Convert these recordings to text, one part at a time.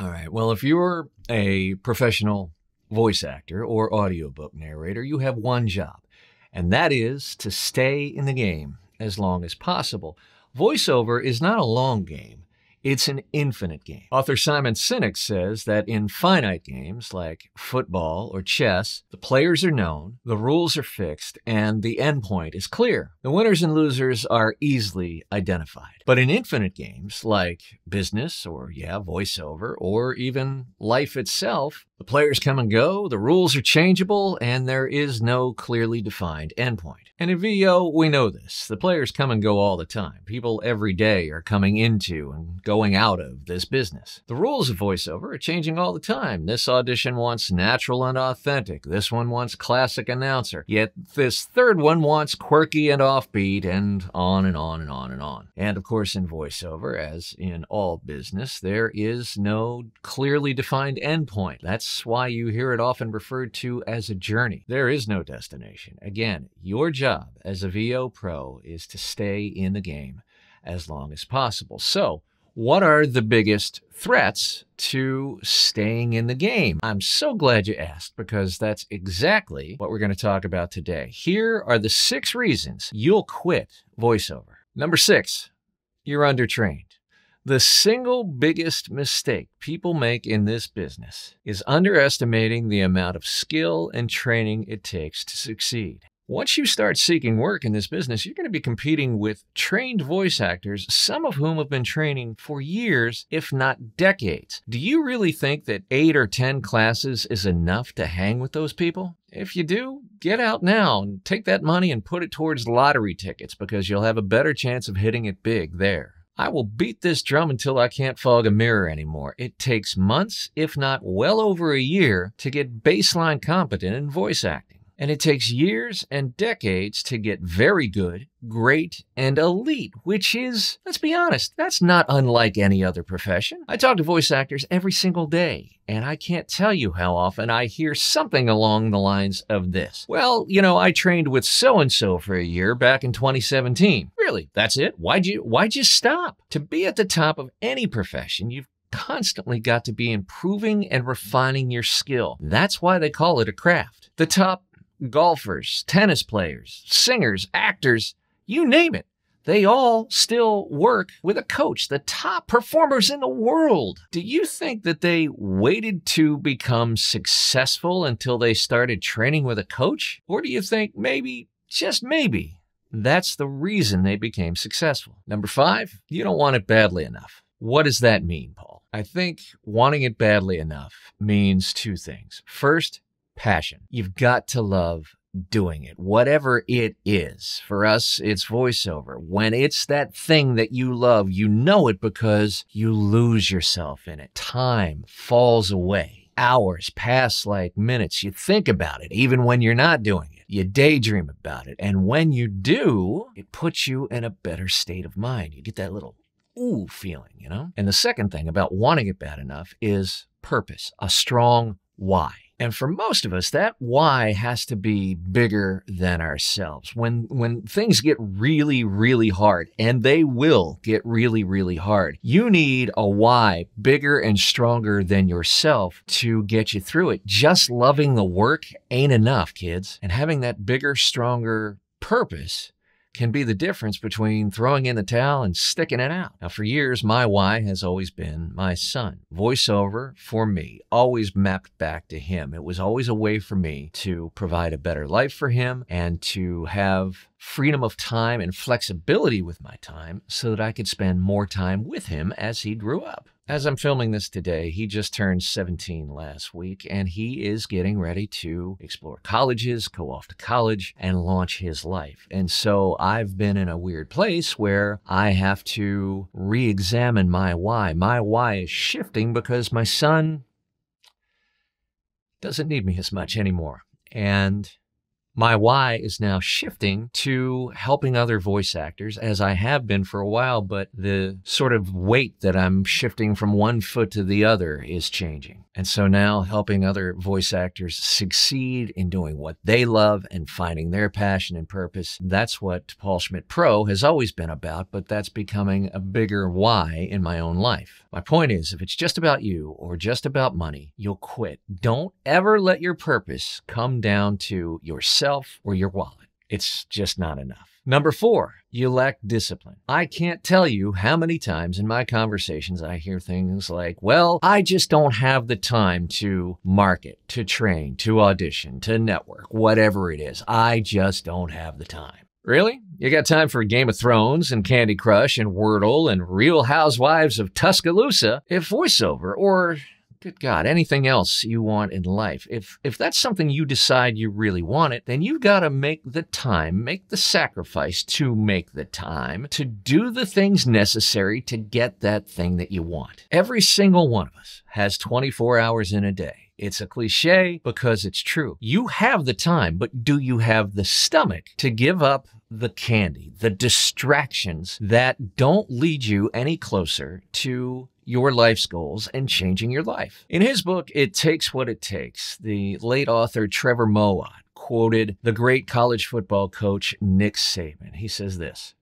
All right. Well, if you're a professional voice actor or audiobook narrator, you have one job, and that is to stay in the game as long as possible. Voiceover is not a long game. It's an infinite game. Author Simon Sinek says that in finite games like football or chess, the players are known, the rules are fixed, and the endpoint is clear. The winners and losers are easily identified. But in infinite games like business or, voiceover, or even life itself, the players come and go, the rules are changeable, and there is no clearly defined endpoint. And in VO, we know this. The players come and go all the time. People every day are coming into and going out of this business. The rules of voiceover are changing all the time. This audition wants natural and authentic. This one wants classic announcer. Yet this third one wants quirky and offbeat, and on and on and on and on. And of course, in voiceover, as in all business, there is no clearly defined endpoint. That's why you hear it often referred to as a journey. There is no destination. Again, your job as a VO pro is to stay in the game as long as possible. So, what are the biggest threats to staying in the game? I'm so glad you asked, because that's exactly what we're going to talk about today. Here are the 6 reasons you'll quit voiceover. Number 6, you're undertrained. The single biggest mistake people make in this business is underestimating the amount of skill and training it takes to succeed. Once you start seeking work in this business, you're going to be competing with trained voice actors, some of whom have been training for years, if not decades. Do you really think that 8 or 10 classes is enough to hang with those people? If you do, get out now and take that money and put it towards lottery tickets, because you'll have a better chance of hitting it big there. I will beat this drum until I can't fog a mirror anymore. It takes months, if not well over a year, to get baseline competent in voice acting. And it takes years and decades to get very good, great, and elite, which is, let's be honest, that's not unlike any other profession. I talk to voice actors every single day, and I can't tell you how often I hear something along the lines of this. Well, I trained with so-and-so for a year back in 2017. Really? That's it? Why'd you stop? To be at the top of any profession, you've constantly got to be improving and refining your skill. That's why they call it a craft. The top golfers, tennis players, singers, actors, you name it. They all still work with a coach, the top performers in the world. Do you think that they waited to become successful until they started training with a coach? Or do you think maybe, just maybe, that's the reason they became successful? Number 5, you don't want it badly enough. What does that mean, Paul? I think wanting it badly enough means 2 things. First, passion. You've got to love doing it, whatever it is. For us, it's voiceover. When it's that thing that you love, you know it because you lose yourself in it. Time falls away. Hours pass like minutes. You think about it, even when you're not doing it. You daydream about it. And when you do, it puts you in a better state of mind. You get that little ooh feeling, And the second thing about wanting it bad enough is purpose, a strong why. And for most of us, that why has to be bigger than ourselves. When things get really, really hard, and they will get really, really hard, you need a why bigger and stronger than yourself to get you through it. Just loving the work ain't enough, kids. And having that bigger, stronger purpose can be the difference between throwing in the towel and sticking it out. Now, for years, my why has always been my son. Voiceover, for me, always mapped back to him. It was always a way for me to provide a better life for him and to have freedom of time and flexibility with my time so that I could spend more time with him as he grew up. As I'm filming this today, he just turned 17 last week, and he is getting ready to explore colleges, go off to college, and launch his life. And so I've been in a weird place where I have to re-examine my why. My why is shifting because my son doesn't need me as much anymore. And My why is now shifting to helping other voice actors, as I have been for a while, but the sort of weight that I'm shifting from one foot to the other is changing. And so now helping other voice actors succeed in doing what they love and finding their passion and purpose. That's what Paul Schmidt Pro has always been about, but that's becoming a bigger why in my own life. My point is, if it's just about you or just about money, you'll quit. Don't ever let your purpose come down to yourself or your wallet. It's just not enough. Number 4, you lack discipline. I can't tell you how many times in my conversations I hear things like, well, I just don't have the time to market, to train, to audition, to network, whatever it is. I just don't have the time. Really? You got time for Game of Thrones and Candy Crush and Wordle and Real Housewives of Tuscaloosa if voiceover or, good God, anything else you want in life. If that's something you decide you really want it, then you've got to make the time, make the sacrifice to make the time to do the things necessary to get that thing that you want. Every single one of us has 24 hours in a day. It's a cliche because it's true. You have the time, but do you have the stomach to give up the candy, the distractions that don't lead you any closer to your life's goals and changing your life? In his book, It Takes What It Takes, the late author Trevor Moawad quoted the great college football coach Nick Saban. He says this,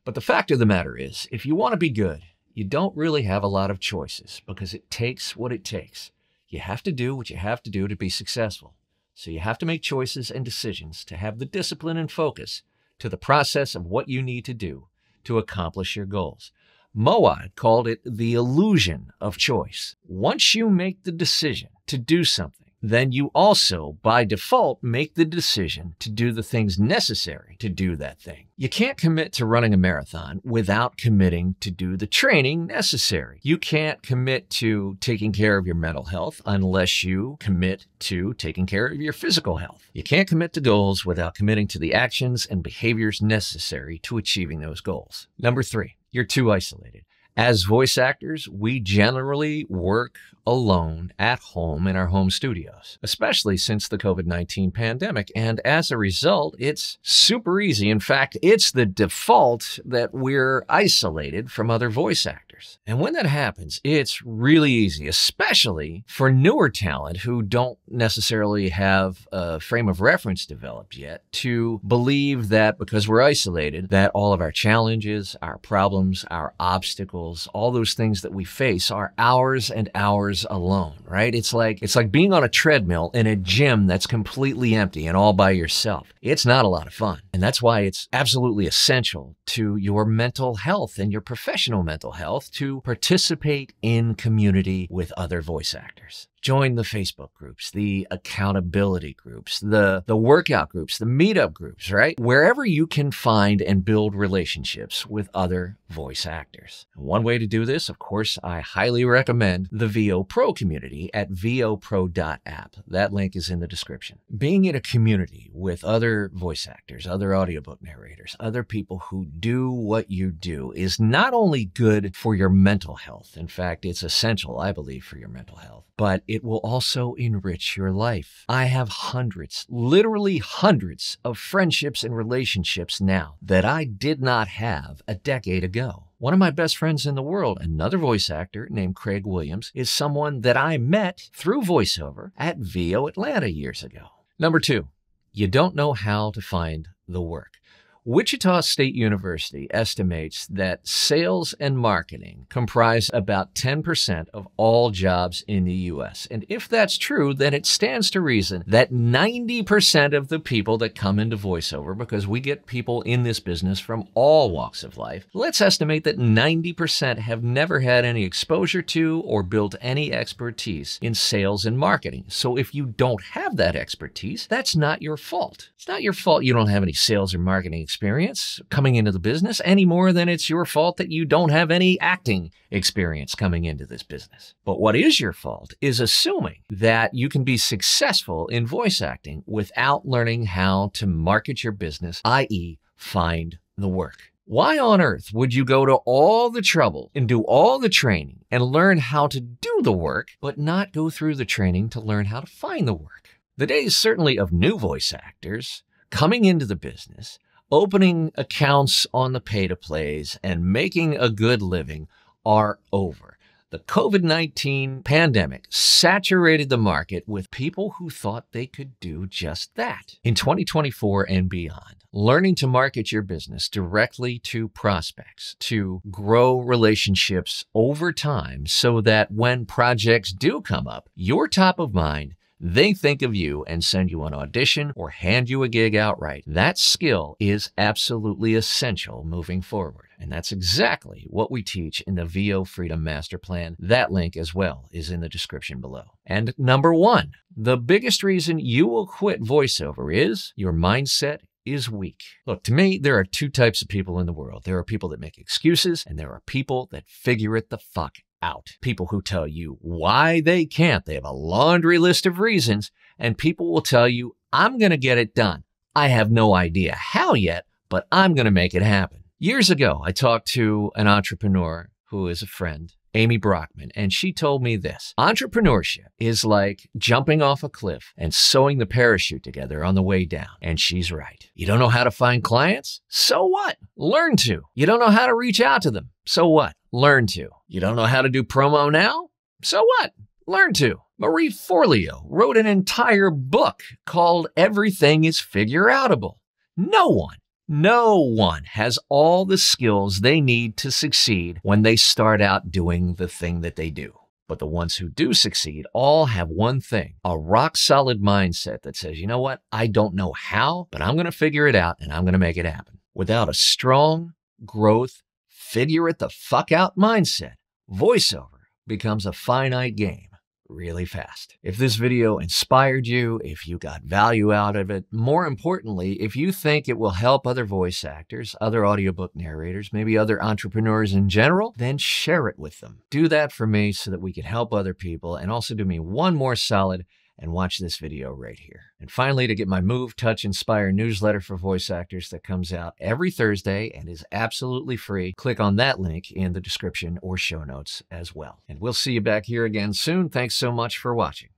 "But the fact of the matter is, if you want to be good, you don't really have a lot of choices because it takes what it takes. You have to do what you have to do to be successful. So you have to make choices and decisions to have the discipline and focus to the process of what you need to do to accomplish your goals." Moawad called it the illusion of choice. Once you make the decision to do something, then you also, by default, make the decision to do the things necessary to do that thing. You can't commit to running a marathon without committing to do the training necessary. You can't commit to taking care of your mental health unless you commit to taking care of your physical health. You can't commit to goals without committing to the actions and behaviors necessary to achieving those goals. Number 3, you're too isolated. As voice actors, we generally work alone at home in our home studios, especially since the COVID-19 pandemic. And as a result, it's super easy. In fact, it's the default that we're isolated from other voice actors. And when that happens, it's really easy, especially for newer talent who don't necessarily have a frame of reference developed yet, to believe that because we're isolated, that all of our challenges, our problems, our obstacles, all those things that we face are hours and hours alone, right? It's like being on a treadmill in a gym that's completely empty and all by yourself. It's not a lot of fun. And that's why it's absolutely essential to your mental health and your professional mental health to participate in community with other voice actors. Join the Facebook groups, the accountability groups, the workout groups, the meetup groups, right? Wherever you can find and build relationships with other voice actors. One way to do this, of course, I highly recommend the VO Pro community at vopro.app. That link is in the description. Being in a community with other voice actors, other audiobook narrators, other people who do what you do is not only good for your mental health. In fact, it's essential, I believe, for your mental health, but it will also enrich your life. I have hundreds, literally hundreds of friendships and relationships now that I did not have a decade ago. One of my best friends in the world, another voice actor named Craig Williams, is someone that I met through voiceover at VO Atlanta years ago. Number 2, you don't know how to find the work. Wichita State University estimates that sales and marketing comprise about 10% of all jobs in the U.S. And if that's true, then it stands to reason that 90% of the people that come into voiceover, because we get people in this business from all walks of life, let's estimate that 90% have never had any exposure to or built any expertise in sales and marketing. So if you don't have that expertise, that's not your fault. It's not your fault you don't have any sales or marketing experience coming into the business any more than it's your fault that you don't have any acting experience coming into this business. But what is your fault is assuming that you can be successful in voice acting without learning how to market your business, i.e., find the work. Why on earth would you go to all the trouble and do all the training and learn how to do the work, but not go through the training to learn how to find the work? The days certainly of new voice actors coming into the business, opening accounts on the pay-to-plays, and making a good living are over. The COVID-19 pandemic saturated the market with people who thought they could do just that. In 2024 and beyond, learning to market your business directly to prospects, to grow relationships over time so that when projects do come up, you're top of mind. They think of you and send you an audition or hand you a gig outright. That skill is absolutely essential moving forward. And that's exactly what we teach in the VO Freedom Master Plan. That link as well is in the description below. And number one, the biggest reason you will quit voiceover is your mindset is weak. Look, to me, there are two types of people in the world. There are people that make excuses, and there are people that figure it the fuck out. People who tell you why they can't. They have a laundry list of reasons, and people will tell you, I'm going to get it done. I have no idea how yet, but I'm going to make it happen. Years ago, I talked to an entrepreneur who is a friend, Amy Brockman, and she told me this: entrepreneurship is like jumping off a cliff and sewing the parachute together on the way down. And she's right. You don't know how to find clients? So what? Learn to. You don't know how to reach out to them? So what? Learn to. You don't know how to do promo now? So what? Learn to. Marie Forleo wrote an entire book called Everything is Figure-Outable. No one has all the skills they need to succeed when they start out doing the thing that they do. But the ones who do succeed all have one thing: a rock-solid mindset that says, you know what? I don't know how, but I'm going to figure it out and I'm going to make it happen. Without a strong growth, figure-it-the-fuck-out mindset, voiceover becomes a finite game really fast. If this video inspired you, if you got value out of it, more importantly, if you think it will help other voice actors, other audiobook narrators, maybe other entrepreneurs in general, then share it with them. Do that for me so that we can help other people, and also do me one more solid and watch this video right here. And finally, to get my Move, Touch, Inspire newsletter for voice actors that comes out every Thursday and is absolutely free, click on that link in the description or show notes as well. And we'll see you back here again soon. Thanks so much for watching.